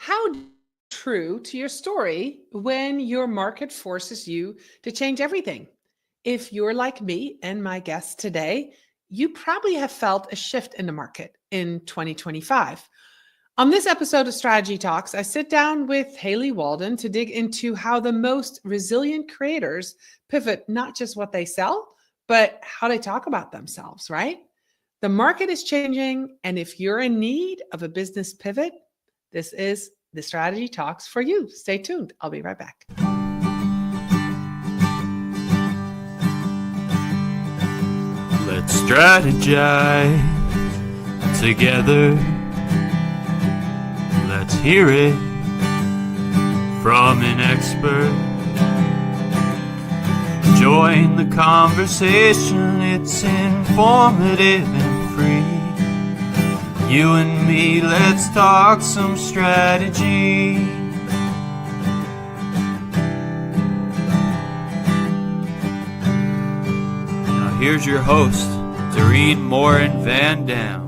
How true to your story when your market forces you to change everything? If you're like me and my guests today, you probably have felt a shift in the market in 2025. On this episode of Strategy Talks, I sit down with Haley Walden to dig into how the most resilient creators pivot not just what they sell, but how they talk about themselves, right? The market is changing, and if you're in need of a business pivot, this is the Strategy Talks for you. Stay tuned. I'll be right back. Let's strategize together. Let's hear it from an expert. Join the conversation, it's informative and free. You and me, let's talk some strategy. Now here's your host, Morin-van.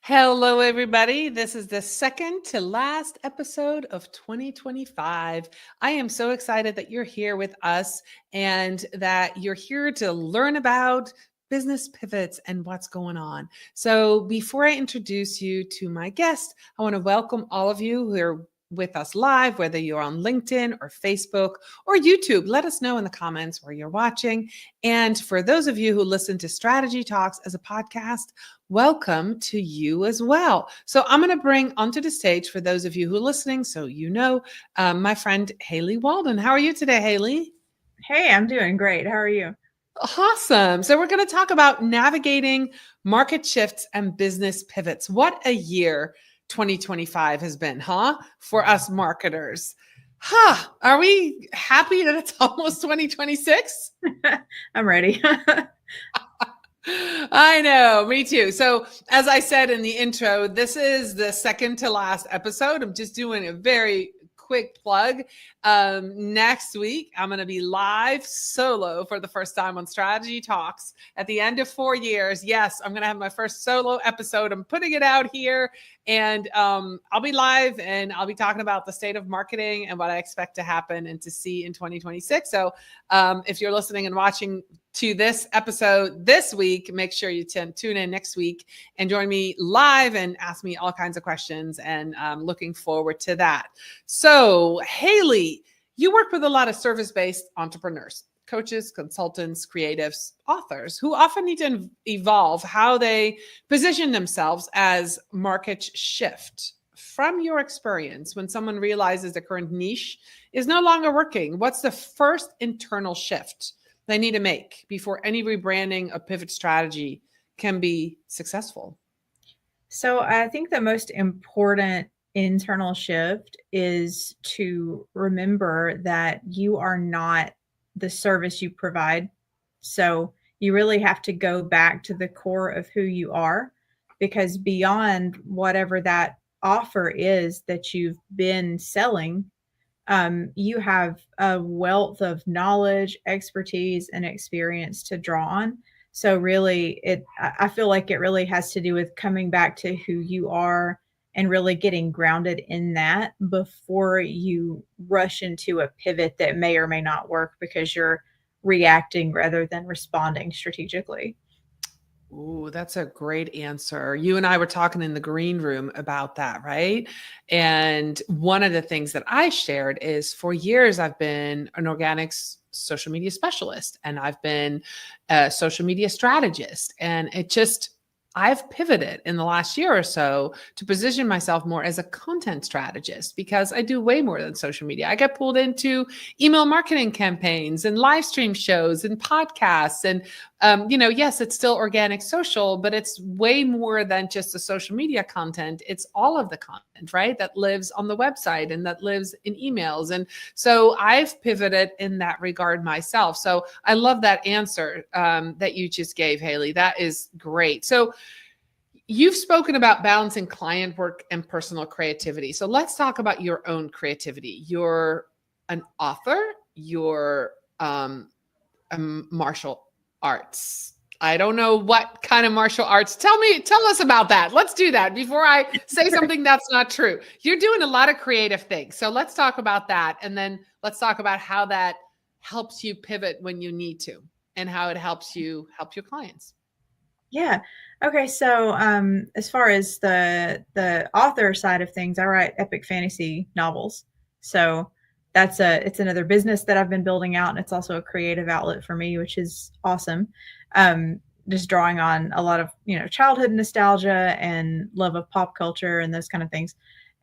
Hello, everybody. This is the second to last episode of 2025. I am so excited that you're here with us and that you're here to learn about business pivots and what's going on. So before I introduce you to my guest, I want to welcome all of you who are with us live, whether you're on LinkedIn or Facebook or YouTube. Let us know in the comments where you're watching. And for those of you who listen to Strategy Talks as a podcast, welcome to you as well. So I'm going to bring onto the stage, for those of you who are listening, so you know, my friend Haley Walden. How are you today, Haley? Hey, I'm doing great. How are you? Awesome. So we're going to talk about navigating market shifts and business pivots. What a year 2025 has been, for us marketers. Are we happy that it's almost 2026? I'm ready. I know, me too. So as I said in the intro, this is the second to last episode. I'm just doing a very quick plug. Next week, I'm going to be live solo for the first time on Strategy Talks at the end of 4 years. Yes, I'm going to have my first solo episode. I'm putting it out here, and I'll be live and I'll be talking about the state of marketing and what I expect to happen and to see in 2026. So if you're listening and watching to this episode this week, make sure you tune in next week and join me live and ask me all kinds of questions. And I'm looking forward to that. So, Haley, you work with a lot of service-based entrepreneurs, coaches, consultants, creatives, authors who often need to evolve how they position themselves as markets shift. From your experience, when someone realizes the current niche is no longer working, what's the first internal shift they need to make before any rebranding or pivot strategy can be successful? So I think the most important internal shift is to remember that you are not the service you provide. So you really have to go back to the core of who you are, because beyond whatever that offer is that you've been selling, you have a wealth of knowledge, expertise, and experience to draw on. So really, I feel like it really has to do with coming back to who you are and really getting grounded in that before you rush into a pivot that may or may not work because you're reacting rather than responding strategically. Ooh, that's a great answer. You and I were talking in the green room about that, right? And one of the things that I shared is for years, I've been an organics social media specialist and I've been a social media strategist. And I've pivoted in the last year or so to position myself more as a content strategist because I do way more than social media. I get pulled into email marketing campaigns and live stream shows and podcasts. And, yes, it's still organic social, but it's way more than just the social media content. It's all of the content, right? That lives on the website and that lives in emails. And so I've pivoted in that regard myself. So I love that answer that you just gave, Haley. That is great. So you've spoken about balancing client work and personal creativity. So let's talk about your own creativity. You're an author, you're a martial arts I don't know what kind of martial arts. Tell us about that. Let's do that before I say something that's not true. You're doing a lot of creative things. So let's talk about that. And then let's talk about how that helps you pivot when you need to and how it helps you help your clients. Yeah. Okay. So as far as the author side of things, I write epic fantasy novels. So it's another business that I've been building out, and it's also a creative outlet for me, which is awesome. Just drawing on a lot of, childhood nostalgia and love of pop culture and those kind of things.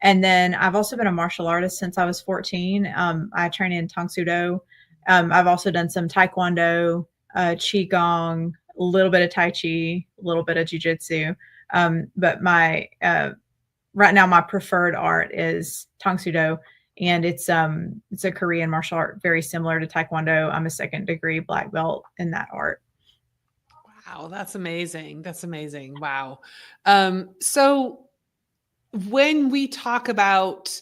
And then I've also been a martial artist since I was 14. I train in Tang Soo Do. I've also done some Taekwondo, Qigong, a little bit of Tai Chi, a little bit of Jiu-Jitsu. But my right now, my preferred art is Tang Soo Do. And it's a Korean martial art, very similar to Taekwondo. I'm a 2nd degree black belt in that art. Wow, that's amazing. That's amazing. Wow. So when we talk about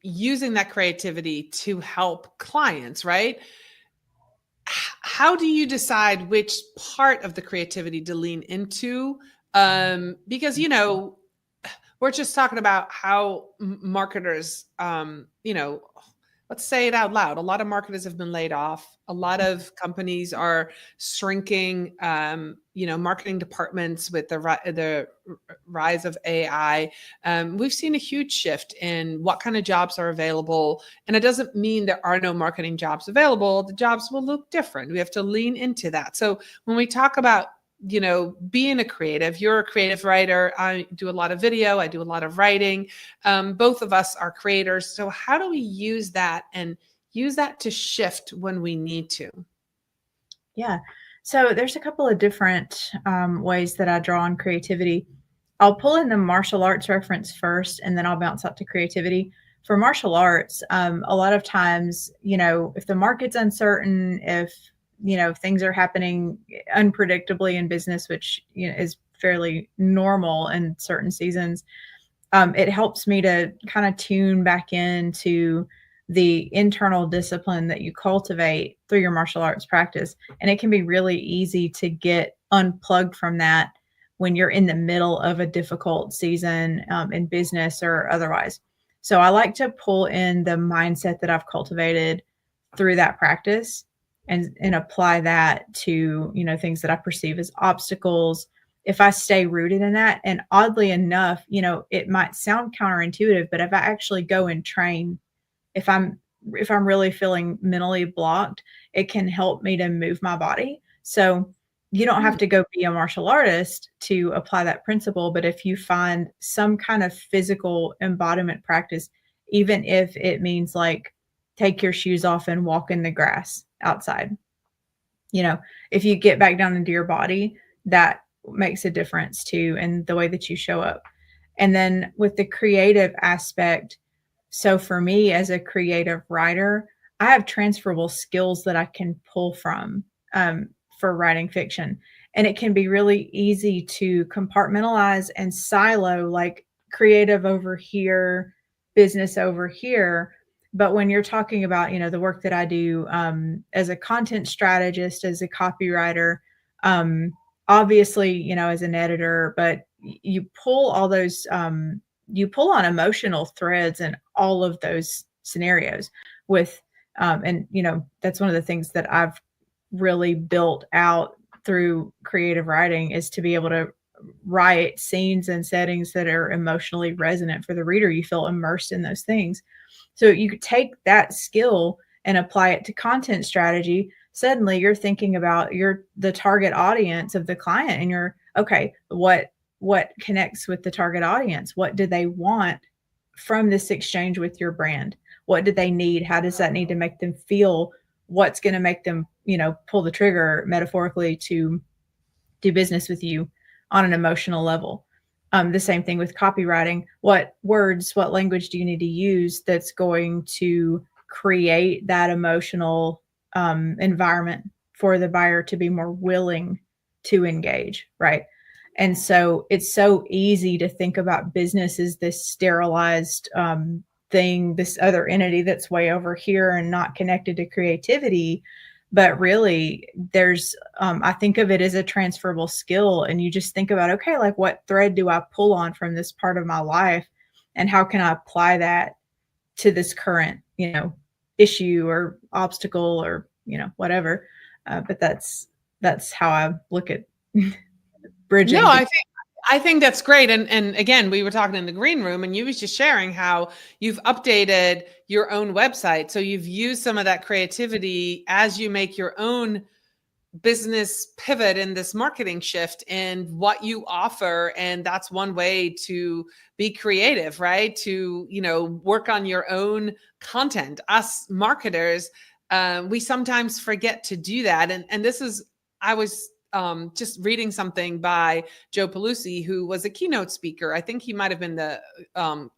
using that creativity to help clients, right? How do you decide which part of the creativity to lean into? Because, we're just talking about how marketers, let's say it out loud. A lot of marketers have been laid off. A lot of companies are shrinking, marketing departments with the rise of AI. We've seen a huge shift in what kind of jobs are available. And it doesn't mean there are no marketing jobs available. The jobs will look different. We have to lean into that. So when we talk about being a creative, you're a creative writer. I do a lot of video. I do a lot of writing. Both of us are creators. So how do we use that and use that to shift when we need to? Yeah. So there's a couple of different ways that I draw on creativity. I'll pull in the martial arts reference first, and then I'll bounce out to creativity. For martial arts, a lot of times, if the market's uncertain, if things are happening unpredictably in business, which is fairly normal in certain seasons. It helps me to kind of tune back into the internal discipline that you cultivate through your martial arts practice. And it can be really easy to get unplugged from that when you're in the middle of a difficult season in business or otherwise. So I like to pull in the mindset that I've cultivated through that practice and apply that to, things that I perceive as obstacles. If I stay rooted in that, and oddly enough, it might sound counterintuitive, but if I actually go and train, if I'm really feeling mentally blocked, it can help me to move my body. So you don't have to go be a martial artist to apply that principle, but if you find some kind of physical embodiment practice, even if it means like take your shoes off and walk in the grass outside, if you get back down into your body, that makes a difference too in the way that you show up. And then with the creative aspect, so for me as a creative writer, I have transferable skills that I can pull from for writing fiction. And it can be really easy to compartmentalize and silo, like creative over here, business over here. But when you're talking about, the work that I do as a content strategist, as a copywriter, obviously, as an editor, but you pull all those, you pull on emotional threads in all of those scenarios with, and, that's one of the things that I've really built out through creative writing is to be able to write scenes and settings that are emotionally resonant for the reader. You feel immersed in those things. So you could take that skill and apply it to content strategy. Suddenly you're thinking about the target audience of the client, and you're, okay, what connects with the target audience? What do they want from this exchange with your brand? What do they need? How does that need to make them feel? What's going to make them, pull the trigger metaphorically to do business with you on an emotional level? The same thing with copywriting. What words, what language do you need to use that's going to create that emotional environment for the buyer to be more willing to engage, right? And so it's so easy to think about business as this sterilized thing, this other entity that's way over here and not connected to creativity. But really, there's, I think of it as a transferable skill. And you just think about, okay, like what thread do I pull on from this part of my life? And how can I apply that to this current, issue or obstacle or, whatever. But that's how I look at bridging. No, I think that's great. And again, we were talking in the green room and you was just sharing how you've updated your own website. So you've used some of that creativity as you make your own business pivot in this marketing shift and what you offer. And that's one way to be creative, right? To, work on your own content. Us marketers, we sometimes forget to do that. And this is, I was just reading something by Joe Pelusi, who was a keynote speaker. I think he might have been the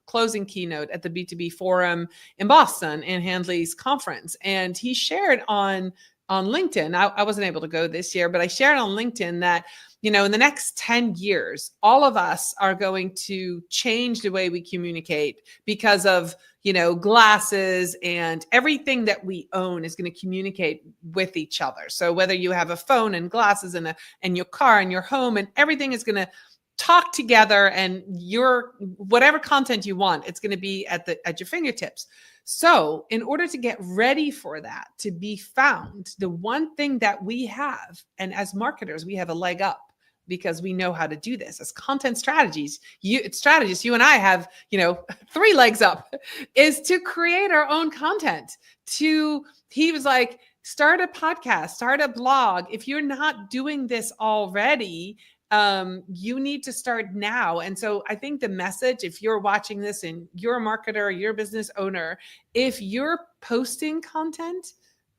closing keynote at the B2B forum in Boston in Handley's conference. And he shared on LinkedIn, I wasn't able to go this year, but I shared on LinkedIn that, in the next 10 years, all of us are going to change the way we communicate because of, glasses, and everything that we own is going to communicate with each other. So whether you have a phone and glasses and your car and your home, and everything is going to talk together, and your whatever content you want, it's going to be at your fingertips. So in order to get ready for that, to be found, the one thing that we have, and as marketers, we have a leg up because we know how to do this as content strategists, you and I have, 3 legs up, is to create our own content. He was like, start a podcast, start a blog. If you're not doing this already, you need to start now. And so I think the message, if you're watching this and you're a marketer, you're a business owner, if you're posting content,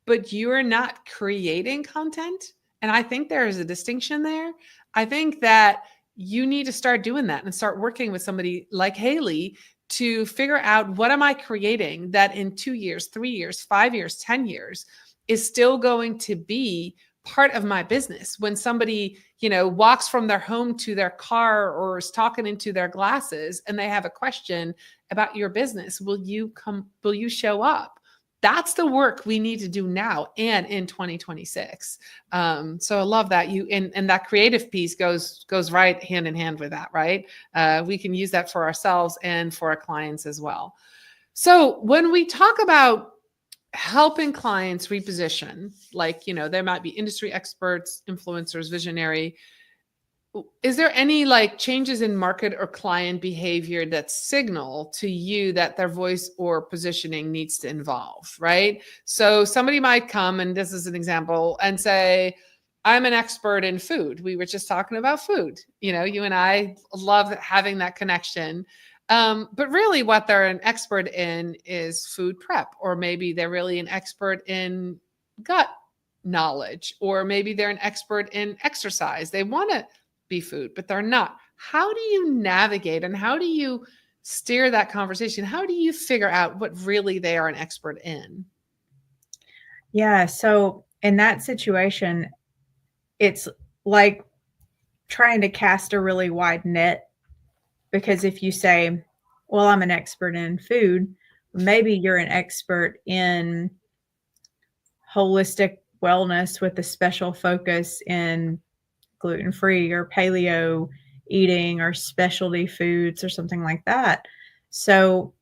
but you're not creating content, and I think there is a distinction there, I think that you need to start doing that and start working with somebody like Haley to figure out, what am I creating that in 2 years, 3 years, 5 years, 10 years is still going to be part of my business. When somebody, walks from their home to their car or is talking into their glasses and they have a question about your business, will you show up? That's the work we need to do now and in 2026. So I love that and that creative piece goes right hand in hand with that, right? We can use that for ourselves and for our clients as well. So when we talk about helping clients reposition, like, there might be industry experts, influencers, visionary. Is there any changes in market or client behavior that signal to you that their voice or positioning needs to evolve, right? So somebody might come, and this is an example, and say, I'm an expert in food. We were just talking about food. You and I love having that connection. But really what they're an expert in is food prep, or maybe they're really an expert in gut knowledge, or maybe they're an expert in exercise. They want to be food, but they're not. How do you navigate and how do you steer that conversation? How do you figure out what really they are an expert in? Yeah. So in that situation, it's like trying to cast a really wide net, because if you say, well, I'm an expert in food, maybe you're an expert in holistic wellness with a special focus in gluten-free or paleo eating or specialty foods or something like that. So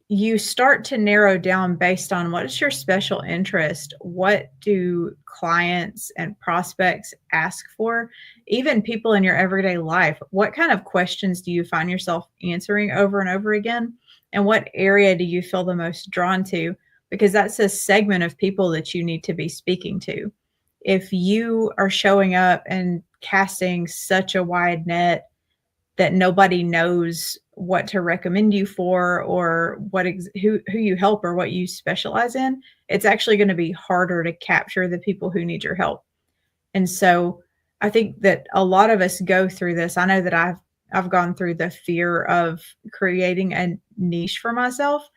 you start to narrow down based on what is your special interest. What do clients and prospects ask for? Even people in your everyday life, what kind of questions do you find yourself answering over and over again? And what area do you feel the most drawn to? Because that's a segment of people that you need to be speaking to. If you are showing up and casting such a wide net that nobody knows what to recommend you for, or who you help or what you specialize in, it's actually going to be harder to capture the people who need your help. And so I think that a lot of us go through this. I know that I've gone through the fear of creating a niche for myself.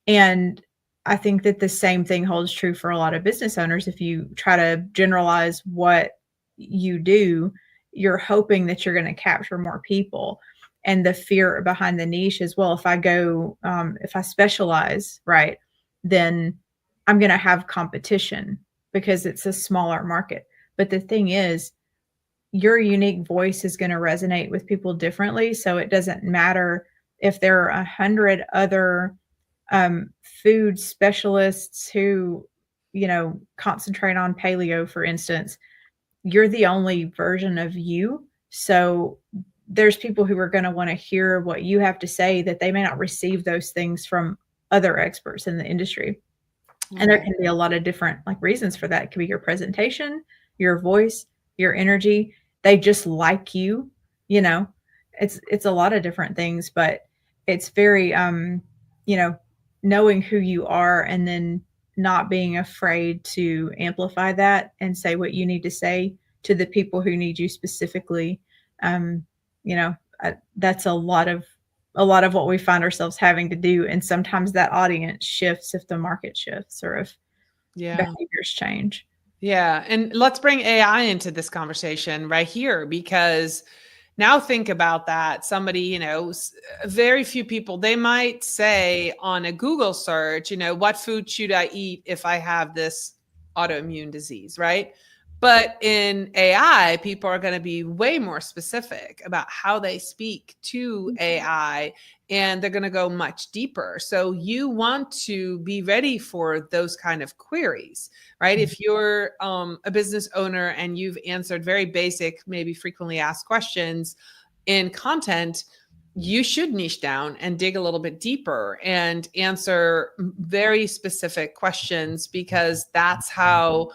And I think that the same thing holds true for a lot of business owners. If you try to generalize what you do, you're hoping that you're going to capture more people. And the fear behind the niche is, well, if I specialize, right, then I'm going to have competition, because it's a smaller market. But the thing is, your unique voice is going to resonate with people differently. So it doesn't matter if there are 100 other food specialists who, concentrate on paleo, for instance. You're the only version of you. So there's people who are going to want to hear what you have to say that they may not receive those things from other experts in the industry. And there can be a lot of different reasons for that. It could be your presentation, your voice, your energy. They just like you, it's a lot of different things, but it's very, knowing who you are and then not being afraid to amplify that and say what you need to say to the people who need you specifically. That's a lot of what we find ourselves having to do. And sometimes that audience shifts if the market shifts or if behaviors change. Yeah. And let's bring AI into this conversation right here, because now think about that. Somebody, very few people, they might say on a Google search, what food should I eat if I have this autoimmune disease, right? But in AI, people are going to be way more specific about how they speak to AI, and they're going to go much deeper. So you want to be ready for those kind of queries, right? If you're a business owner and you've answered very basic, maybe frequently asked questions in content, you should niche down and dig a little bit deeper and answer very specific questions, because that's how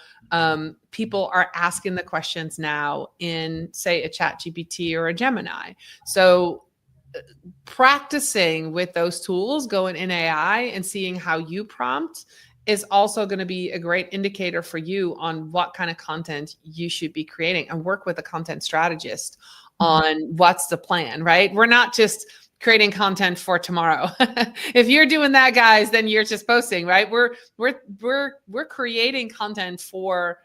people are asking the questions now in, say, a ChatGPT or a Gemini. So practicing with those tools, going in AI and seeing how you prompt is also going to be a great indicator for you on what kind of content you should be creating, and work with a content strategist on what's the plan, right? We're not just creating content for tomorrow. If you're doing that, guys, then you're just posting, right? We're creating content for,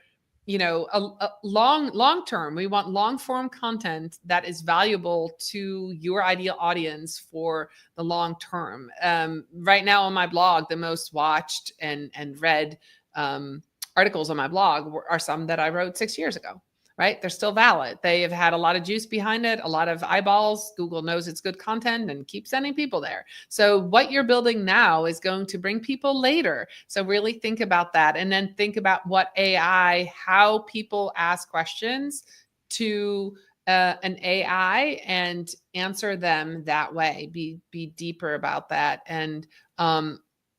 a long term. We want long form content that is valuable to your ideal audience for the long term. Right now on my blog, the most watched and read articles on my blog are some that I wrote 6 years ago. Right? They're still valid. They have had a lot of juice behind it, a lot of eyeballs. Google knows it's good content and keeps sending people there. So what you're building now is going to bring people later. So really think about that, and then think about what AI, how people ask questions to an AI and answer them that way. Be deeper about that. And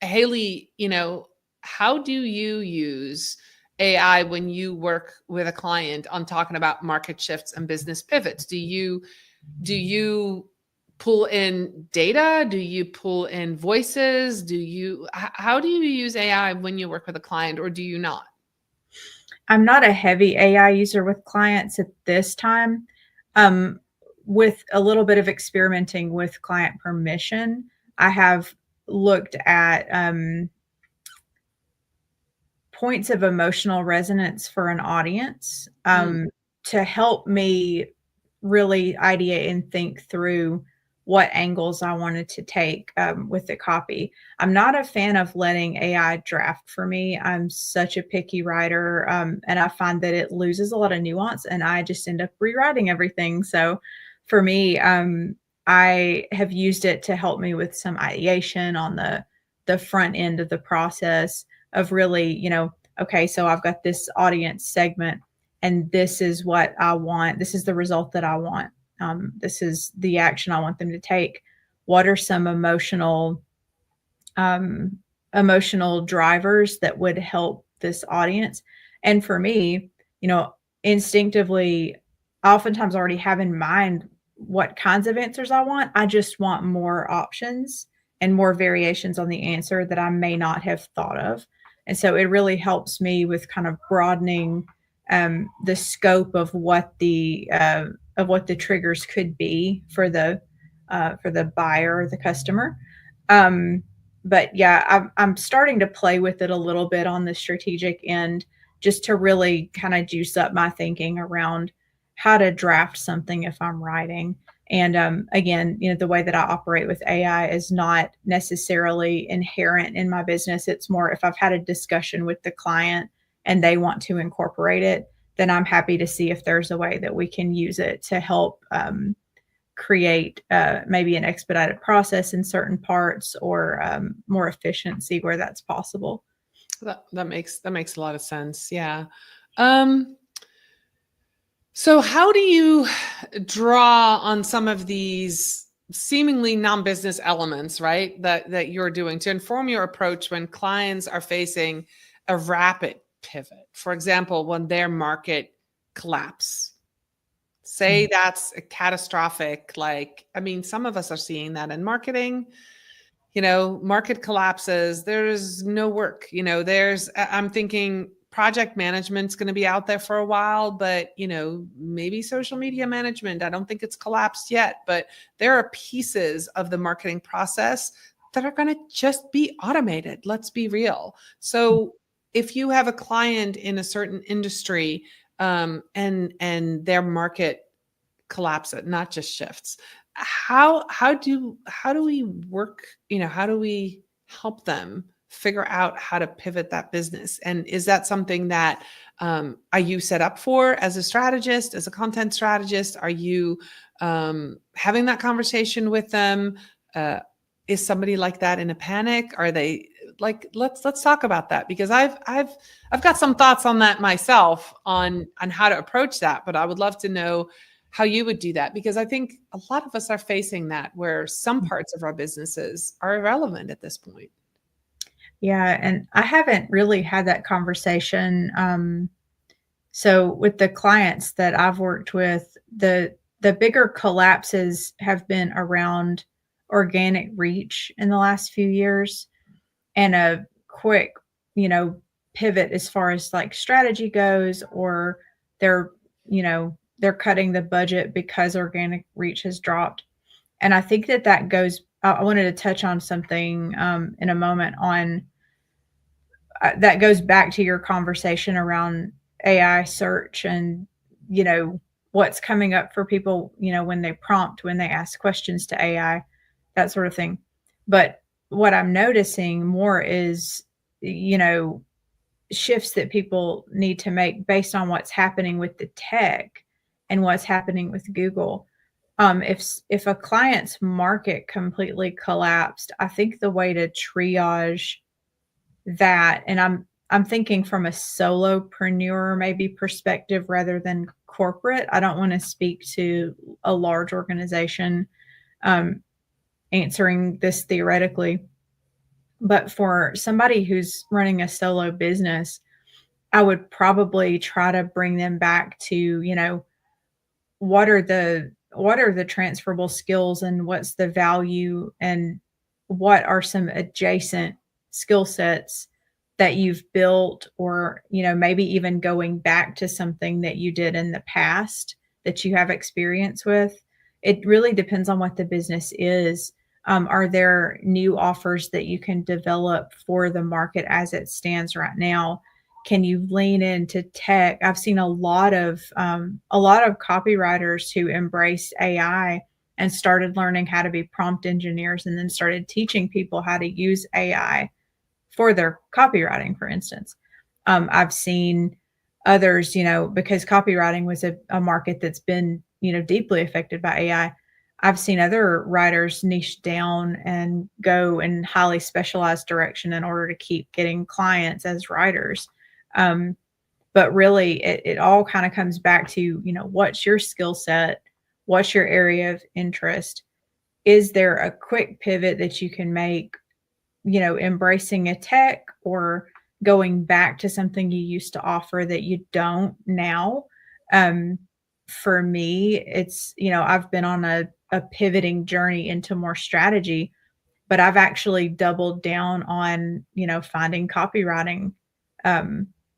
Haley, how do you use AI when you work with a client on talking about market shifts and business pivots? Do you pull in data? Do you pull in voices? How do you use AI when you work with a client, or do you not? I'm not a heavy AI user with clients at this time. With a little bit of experimenting with client permission, I have looked at points of emotional resonance for an audience to help me really ideate and think through what angles I wanted to take with the copy. I'm not a fan of letting AI draft for me. I'm such a picky writer, and I find that it loses a lot of nuance, and I just end up rewriting everything. So for me, I have used it to help me with some ideation on the front end of the process of really, okay, so I've got this audience segment and this is what I want. This is the result that I want. This is the action I want them to take. What are some emotional drivers that would help this audience? And for me, instinctively, I oftentimes already have in mind what kinds of answers I want. I just want more options and more variations on the answer that I may not have thought of. And so it really helps me with kind of broadening the scope of what the triggers could be for the buyer or the customer. But yeah, I'm starting to play with it a little bit on the strategic end, just to really kind of juice up my thinking around how to draft something if I'm writing. And again, the way that I operate with AI is not necessarily inherent in my business. It's more if I've had a discussion with the client and they want to incorporate it, then I'm happy to see if there's a way that we can use it to help create maybe an expedited process in certain parts, or more efficiency where that's possible. That makes a lot of sense. Yeah. So how do you draw on some of these seemingly non-business elements, right, that you're doing to inform your approach when clients are facing a rapid pivot? For example, when their market collapse. Say that's a catastrophic, some of us are seeing that in marketing. Market collapses, there's no work. I'm thinking project management's going to be out there for a while, but maybe social media management, I don't think it's collapsed yet, but there are pieces of the marketing process that are going to just be automated. Let's be real. So if you have a client in a certain industry, and their market collapses, not just shifts, how do we work? How do we help them figure out how to pivot that business? And is that something that are you set up for as a strategist, as a content strategist? Are you having that conversation with them? Is somebody like that in a panic? Are they like, let's talk about that, because I've got some thoughts on that myself on how to approach that, but I would love to know how you would do that, because I think a lot of us are facing that, where some parts of our businesses are irrelevant at this point. Yeah, and I haven't really had that conversation. So with the clients that I've worked with, the bigger collapses have been around organic reach in the last few years, and a quick, pivot as far as like strategy goes, or they're cutting the budget because organic reach has dropped. And I think that goes, I wanted to touch on something in a moment on that goes back to your conversation around AI search and, what's coming up for people, when they ask questions to AI, that sort of thing. But what I'm noticing more is, shifts that people need to make based on what's happening with the tech and what's happening with Google. If a client's market completely collapsed, I think the way to triage that, and I'm thinking from a solopreneur maybe perspective rather than corporate. I don't want to speak to a large organization answering this theoretically, but for somebody who's running a solo business, I would probably try to bring them back to, what are the transferable skills, and what's the value, and what are some adjacent skill sets that you've built, or, maybe even going back to something that you did in the past that you have experience with. It really depends on what the business is. Are there new offers that you can develop for the market as it stands right now? Can you lean into tech? I've seen a lot of copywriters who embraced AI and started learning how to be prompt engineers, and then started teaching people how to use AI for their copywriting, for instance. I've seen others, because copywriting was a market that's been, deeply affected by AI. I've seen other writers niche down and go in highly specialized direction in order to keep getting clients as writers. But really, it all kind of comes back to, what's your skill set? What's your area of interest? Is there a quick pivot that you can make, embracing a tech, or going back to something you used to offer that you don't now? For me, it's, I've been on a pivoting journey into more strategy, but I've actually doubled down on, finding copywriting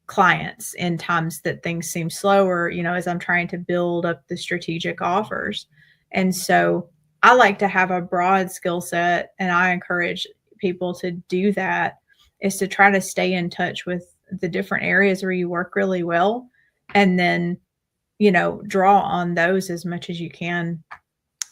clients in times that things seem slower, as I'm trying to build up the strategic offers. And so I like to have a broad skill set, and I encourage people to do that, is to try to stay in touch with the different areas where you work really well, and then, draw on those as much as you can.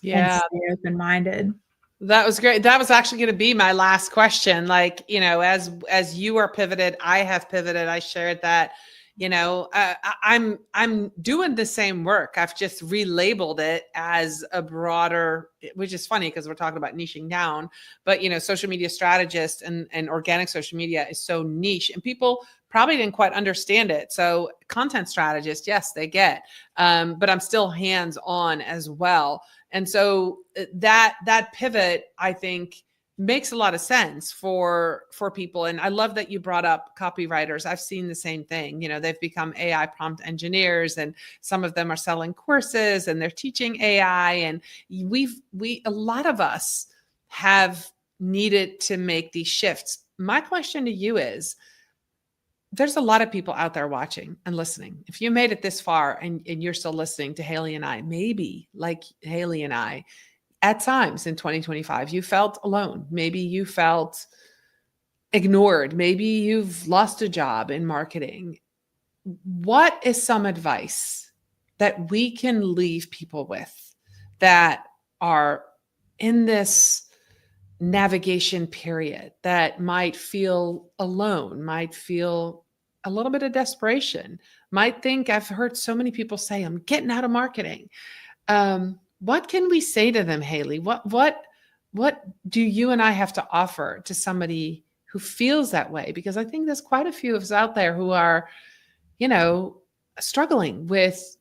Yeah. And stay open-minded. That was great. That was actually going to be my last question. Like, as you are pivoted, I have pivoted. I shared that, I'm doing the same work. I've just relabeled it as a broader, which is funny because we're talking about niching down, but social media strategist and organic social media is so niche, and people probably didn't quite understand it. So content strategist, yes, they get, but I'm still hands-on as well. And so that pivot, I think, makes a lot of sense for people. And I love that you brought up copywriters. I've seen the same thing. They've become AI prompt engineers, and some of them are selling courses and they're teaching AI. And a lot of us have needed to make these shifts. My question to you is, there's a lot of people out there watching and listening. If you made it this far and you're still listening to Haley and I, maybe like Haley and I, at times in 2025, you felt alone. Maybe you felt ignored. Maybe you've lost a job in marketing. What is some advice that we can leave people with that are in this navigation period, that might feel alone, might feel a little bit of desperation, might think, I've heard so many people say, I'm getting out of marketing. What can we say to them, Haley? What do you and I have to offer to somebody who feels that way? Because I think there's quite a few of us out there who are, struggling with,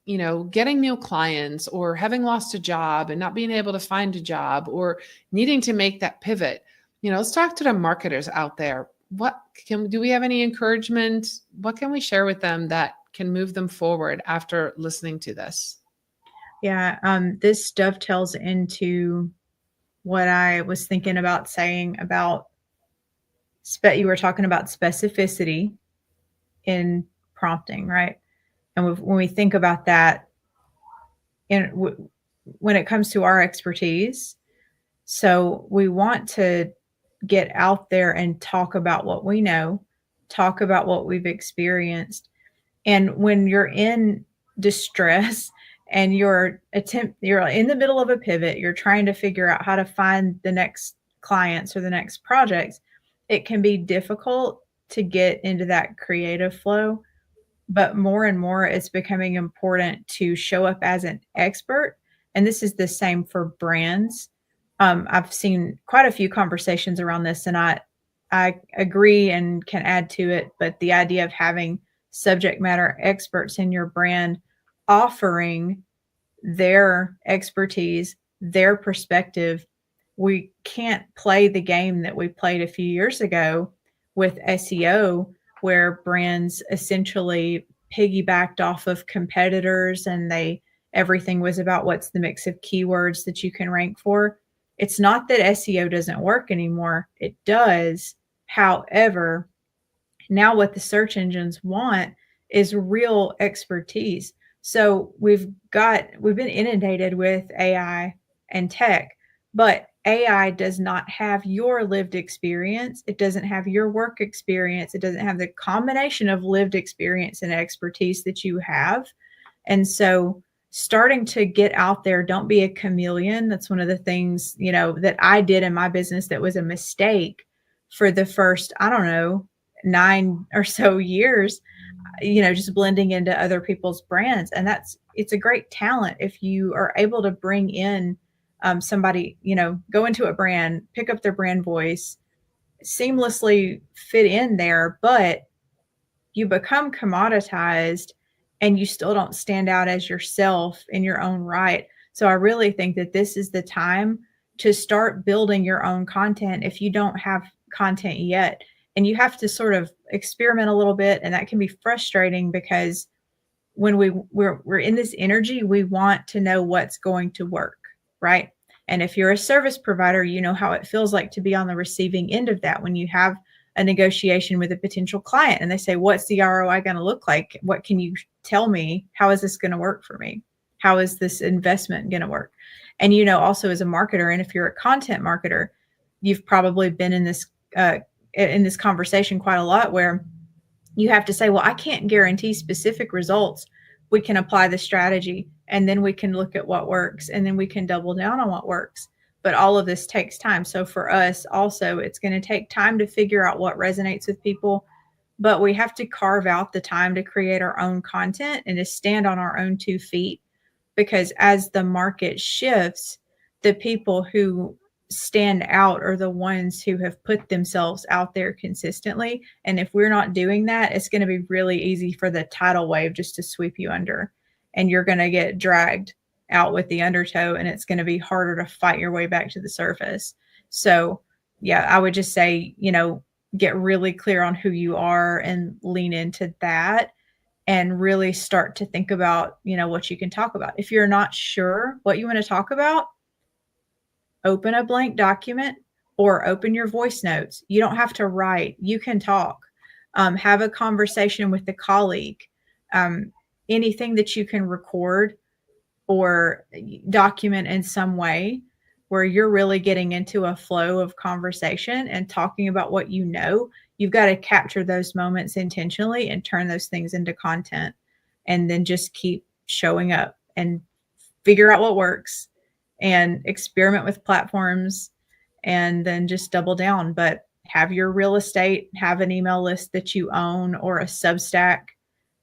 getting new clients, or having lost a job and not being able to find a job, or needing to make that pivot. Let's talk to the marketers out there. Do we have any encouragement? What can we share with them that can move them forward after listening to this? Yeah, this dovetails into what I was thinking about saying about, you were talking about specificity in prompting, right? And when we think about that, when it comes to our expertise, so we want to get out there and talk about what we know, talk about what we've experienced. And when you're in distress and you're in the middle of a pivot, you're trying to figure out how to find the next clients or the next projects, it can be difficult to get into that creative flow. But more and more, it's becoming important to show up as an expert. And this is the same for brands. I've seen quite a few conversations around this, and I agree and can add to it. But the idea of having subject matter experts in your brand offering their expertise, their perspective. We can't play the game that we played a few years ago with SEO, where brands essentially piggybacked off of competitors and everything was about what's the mix of keywords that you can rank for. It's not that SEO doesn't work anymore. It does. However, now what the search engines want is real expertise. So we've been inundated with AI and tech, but AI does not have your lived experience. It doesn't have your work experience. It doesn't have the combination of lived experience and expertise that you have. And so starting to get out there, don't be a chameleon. That's one of the things, that I did in my business that was a mistake for the first, 9 or so years, just blending into other people's brands. And it's a great talent if you are able to bring in somebody, go into a brand, pick up their brand voice, seamlessly fit in there, but you become commoditized and you still don't stand out as yourself in your own right. So I really think that this is the time to start building your own content if you don't have content yet. And you have to sort of experiment a little bit, and that can be frustrating because when we're in this energy, we want to know what's going to work, right? And if you're a service provider, you know how it feels like to be on the receiving end of that when you have a negotiation with a potential client and they say, what's the ROI going to look like? What can you tell me? How is this going to work for me? How is this investment going to work? And, also as a marketer, and if you're a content marketer, you've probably been in this conversation quite a lot where you have to say, well, I can't guarantee specific results. We can apply the strategy and then we can look at what works and then we can double down on what works. but all of this takes time. So for us also, it's going to take time to figure out what resonates with people, but we have to carve out the time to create our own content and to stand on our own 2 feet, because as the market shifts, the people who stand out are the ones who have put themselves out there consistently. And if we're not doing that, it's going to be really easy for the tidal wave just to sweep you under, and you're going to get dragged out with the undertow, and it's going to be harder to fight your way back to the surface. So yeah, I would just say, get really clear on who you are and lean into that, and really start to think about, what you can talk about. If you're not sure what you want to talk about, open a blank document or open your voice notes. You don't have to write. You can talk. Have a conversation with a colleague. Anything that you can record or document in some way where you're really getting into a flow of conversation and talking about what you know. You've got to capture those moments intentionally and turn those things into content, and then just keep showing up and figure out what works and experiment with platforms, and then just double down. But have your real estate, have an email list that you own or a Substack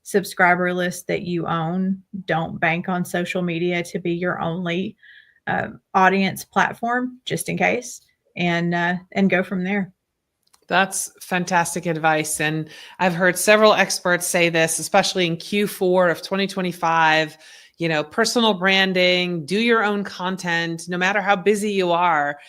subscriber list that you own. Don't bank on social media to be your only audience platform, just in case, and go from there. That's fantastic advice. And I've heard several experts say this, especially in Q4 of 2025, personal branding, do your own content, no matter how busy you are,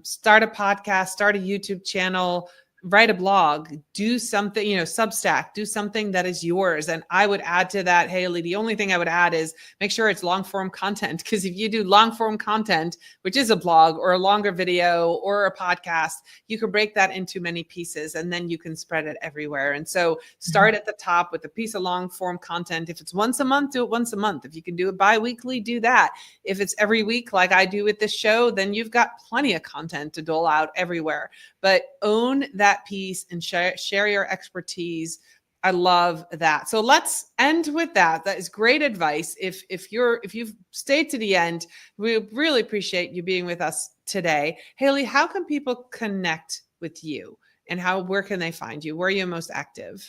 start a podcast, start a YouTube channel, write a blog, do something, Substack, do something that is yours. And I would add to that, Haley, the only thing I would add is make sure it's long form content. Because if you do long form content, which is a blog or a longer video or a podcast, you can break that into many pieces and then you can spread it everywhere. And so start at the top with a piece of long form content. If it's once a month, do it once a month. If you can do it bi-weekly, do that. If it's every week, like I do with this show, then you've got plenty of content to dole out everywhere. But own that piece and share your expertise. I love that. So let's end with that. That is great advice. If you've stayed to the end, we really appreciate you being with us today. Haley, how can people connect with you, and where can they find you? Where are you most active?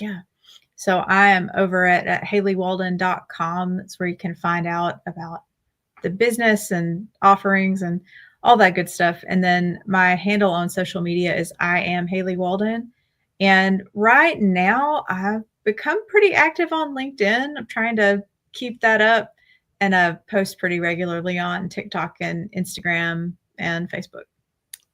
Yeah. So I am over at HaleyWalden.com. That's where you can find out about the business and offerings and all that good stuff. And then my handle on social media is I am Haley Walden. And right now I've become pretty active on LinkedIn. I'm trying to keep that up, and I post pretty regularly on TikTok and Instagram and Facebook.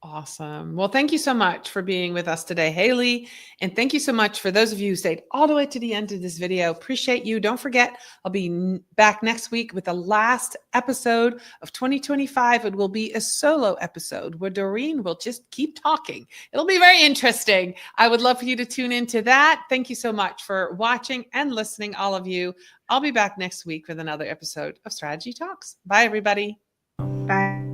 Awesome. Well, thank you so much for being with us today, Haley. And thank you so much for those of you who stayed all the way to the end of this video. Appreciate you. Don't forget, I'll be back next week with the last episode of 2025. It will be a solo episode where Doreen will just keep talking. It'll be very interesting. I would love for you to tune into that. Thank you so much for watching and listening, all of you. I'll be back next week with another episode of Strategy Talks. Bye, everybody. Bye.